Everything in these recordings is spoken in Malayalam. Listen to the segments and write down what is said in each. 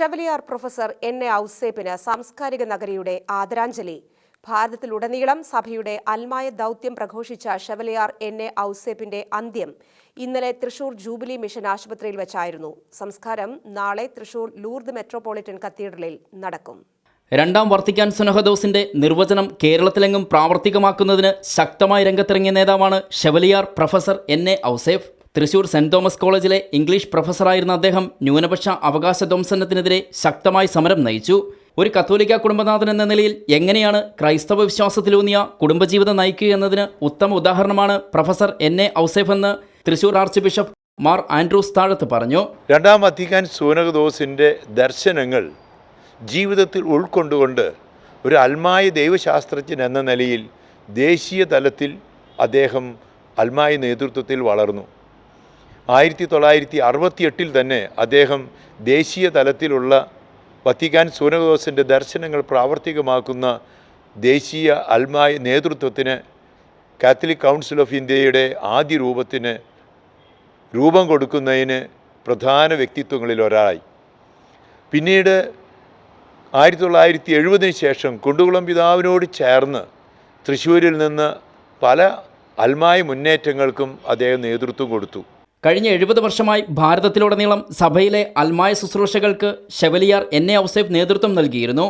Chevalier professor എൻ.എ. ഔസേപ്പിന് സാംസ്കാരിക നഗരിയുടെ ആദരാഞ്ജലി. ഭാരതത്തിലുടനീളം സഭയുടെ അൽമായ ദൗത്യം പ്രഘോഷിച്ച ഷെവലിയാർ എൻ.എ. ഔസേപ്പിന്റെ അന്ത്യം ഇന്നലെ തൃശൂർ ജൂബിലി മിഷൻ ആശുപത്രിയിൽ വെച്ചായിരുന്നു. സംസ്കാരം നാളെ തൃശൂർ ലൂർദ് മെട്രോപൊളിറ്റൻ കത്തീഡ്രലിൽ നടക്കും. രണ്ടാം വർത്തിക്കാൻ സുനഹദോസിന്റെ നിർവചനം കേരളത്തിലെങ്ങും പ്രാവർത്തികമാക്കുന്നതിന് ശക്തമായി രംഗത്തിറങ്ങിയ നേതാവാണ് chevalier professor N A. Ouseph. Thrissur saint Thomas കോളേജിലെ ഇംഗ്ലീഷ് പ്രൊഫസറായിരുന്ന അദ്ദേഹം ന്യൂനപക്ഷ അവകാശ ധ്വംസനത്തിനെതിരെ ശക്തമായി സമരം നയിച്ചു. ഒരു കത്തോലിക്ക കുടുംബനാഥൻ എന്ന നിലയിൽ എങ്ങനെയാണ് ക്രൈസ്തവ വിശ്വാസത്തിലൂന്നിയ കുടുംബജീവിതം നയിക്കുക എന്നതിന് ഉത്തമ ഉദാഹരണമാണ് പ്രൊഫസർ എൻ.എ. ഔസേപ്പ് എന്ന് Thrissur archbishop Mar Andrews Thazhath പറഞ്ഞു. രണ്ടാം വത്തിക്കാൻ സുനഹദോസിന്റെ ദർശനങ്ങൾ ജീവിതത്തിൽ ഉൾക്കൊണ്ടുകൊണ്ട് ഒരു അൽമായ ദൈവശാസ്ത്രജ്ഞൻ എന്ന നിലയിൽ ദേശീയ തലത്തിൽ അദ്ദേഹം അൽമായ നേതൃത്വത്തിൽ വളർന്നു. 1968 തന്നെ അദ്ദേഹം ദേശീയ തലത്തിലുള്ള വത്തിക്കാൻ സുനഹദോസിൻ്റെ ദർശനങ്ങൾ പ്രാവർത്തികമാക്കുന്ന ദേശീയ അൽമായ നേതൃത്വത്തിന് കാത്തലിക് കൗൺസിൽ ഓഫ് ഇന്ത്യയുടെ ആദ്യ രൂപത്തിന് രൂപം കൊടുക്കുന്നതിന് പ്രധാന വ്യക്തിത്വങ്ങളിൽ ഒരാളായി. പിന്നീട് 1970 ശേഷം കുണ്ടുകുളം പിതാവിനോട് ചേർന്ന് തൃശ്ശൂരിൽ നിന്ന് പല അൽമായ മുന്നേറ്റങ്ങൾക്കും അദ്ദേഹം നേതൃത്വം കൊടുത്തു. കഴിഞ്ഞ 70 വർഷമായി ഭാരതത്തിലുടനീളം സഭയിലെ അൽമായ ശുശ്രൂഷകൾക്ക് ഷെവലിയാർ എൻ.എ. ഔസേപ്പ് നേതൃത്വം നൽകിയിരുന്നു.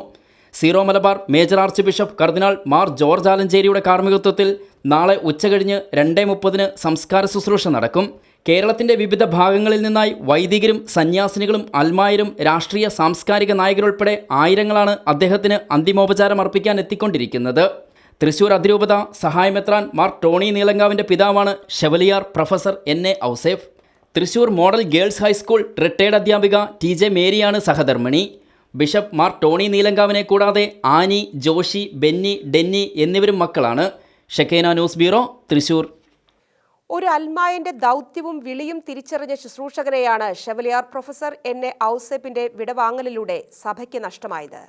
Syro Malabar major archbishop cardinal Mar George ആലഞ്ചേരിയുടെ കാർമ്മികത്വത്തിൽ നാളെ ഉച്ചകഴിഞ്ഞ് 2:30 സംസ്കാര ശുശ്രൂഷ നടക്കും. കേരളത്തിൻ്റെ വിവിധ ഭാഗങ്ങളിൽ നിന്നായി വൈദികരും സന്യാസിനികളും അൽമായരും രാഷ്ട്രീയ സാംസ്കാരിക നായകരുൾപ്പെടെ ആയിരങ്ങളാണ് അദ്ദേഹത്തിന് അന്തിമോപചാരം അർപ്പിക്കാൻ എത്തിക്കൊണ്ടിരിക്കുന്നത്. തൃശൂർ അതിരൂപത സഹായമെത്രാൻ മാർ ടോണി നീലങ്കാവിൻ്റെ പിതാവാണ് chevalier professor N A. Ouseph. Thrissur model girls high school retired അധ്യാപിക ടി.ജെ. മേരിയാണ് സഹധർമ്മിണി. ബിഷപ്പ് മാർ ടോണി നീലങ്കാവിനെ കൂടാതെ ആനി, ജോഷി, ബെന്നി, ഡെന്നി എന്നിവരും മക്കളാണ്. Shekinah news bureau, Thrissur. ഒരു അൽമായന്റെ ദൗത്യവും വിളിയും തിരിച്ചറിഞ്ഞ ശുശ്രൂഷകരെയാണ് ഷെവലിയാർ പ്രൊഫസർ എൻ.എ. ഔസേപ്പിന്റെ വിടവാങ്ങലിലൂടെ സഭയ്ക്ക് നഷ്ടമായത്.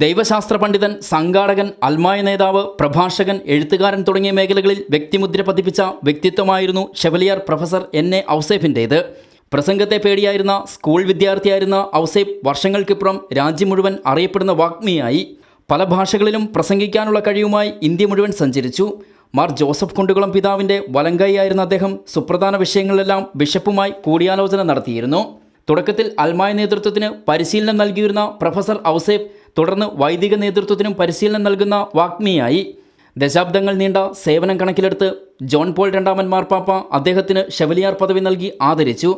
ദൈവശാസ്ത്ര പണ്ഡിതൻ, സംഘാടകൻ, അൽമായ നേതാവ്, പ്രഭാഷകൻ, എഴുത്തുകാരൻ തുടങ്ങിയ മേഖലകളിൽ വ്യക്തിമുദ്ര പതിപ്പിച്ച വ്യക്തിത്വമായിരുന്നു ഷെവലിയാർ പ്രൊഫസർ എൻ.എ. ഔസേപ്പിൻ്റേത്. പ്രസംഗത്തെ പേടിയായിരുന്ന സ്കൂൾ വിദ്യാർത്ഥിയായിരുന്ന ഔസേപ്പ് വർഷങ്ങൾക്കിപ്പുറം രാജ്യം മുഴുവൻ അറിയപ്പെടുന്ന വാഗ്മിയായി. പല ഭാഷകളിലും പ്രസംഗിക്കാനുള്ള കഴിവുമായി ഇന്ത്യ മുഴുവൻ സഞ്ചരിച്ചു. മാർ ജോസഫ് കുണ്ടുകുളം പിതാവിൻ്റെ വലങ്കൈയായിരുന്ന അദ്ദേഹം സുപ്രധാന വിഷയങ്ങളിലെല്ലാം ബിഷപ്പുമായി കൂടിയാലോചന നടത്തിയിരുന്നു. തുടക്കത്തിൽ അൽമായ നേതൃത്വത്തിന് പരിശീലനം നൽകിയിരുന്ന പ്രൊഫസർ ഔസേപ്പ് തുടർന്ന് വൈദിക നേതൃത്വത്തിനും പരിശീലനം നൽകുന്ന വാഗ്മിയായി. ദശാബ്ദങ്ങൾ നീണ്ട സേവനം കണക്കിലെടുത്ത് ജോൺ പോൾ രണ്ടാമൻ മാർപ്പാപ്പ അദ്ദേഹത്തിന് ഷെവലിയാർ പദവി നൽകി ആദരിച്ചു.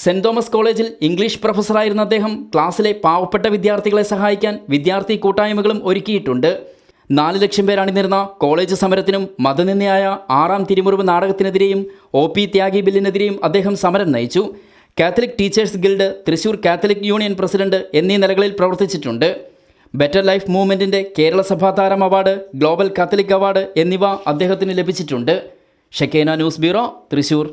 സെന്റ് തോമസ് കോളേജിൽ ഇംഗ്ലീഷ് പ്രൊഫസറായിരുന്ന അദ്ദേഹം ക്ലാസ്സിലെ പാവപ്പെട്ട വിദ്യാർത്ഥികളെ സഹായിക്കാൻ വിദ്യാർത്ഥി കൂട്ടായ്മകളും ഒരുക്കിയിട്ടുണ്ട്. 4 ലക്ഷം പേർ അണിനിരുന്ന കോളേജ് സമരത്തിനും മതനിന്ദയായ 6-ാം തിരുമുറിവ് നാടകത്തിനെതിരെയും OP ത്യാഗി ബില്ലിനെതിരെയും അദ്ദേഹം സമരം നയിച്ചു. Catholic teachers guild, Thrissur Catholic union president എന്നീ നിലകളിൽ പ്രവർത്തിച്ചിട്ടുണ്ട്. ബെറ്റർ ലൈഫ് മൂവ്മെൻറ്റിൻ്റെ കേരള സഭാ താരം അവാർഡ്, ഗ്ലോബൽ കാത്തലിക് അവാർഡ് എന്നിവ അദ്ദേഹത്തിന് ലഭിച്ചിട്ടുണ്ട്. ഷെക്കേന ന്യൂസ് ബ്യൂറോ, തൃശൂർ.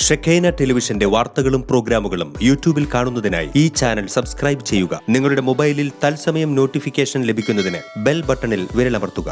ഷെക്കേന ടെലിവിഷന്റെ വാർത്തകളും പ്രോഗ്രാമുകളും യൂട്യൂബിൽ കാണുന്നതിനായി ഈ ചാനൽ സബ്സ്ക്രൈബ് ചെയ്യുക. നിങ്ങളുടെ മൊബൈലിൽ തത്സമയം നോട്ടിഫിക്കേഷൻ ലഭിക്കുന്നതിന് ബെൽ ബട്ടണിൽ വിരലമർത്തുക.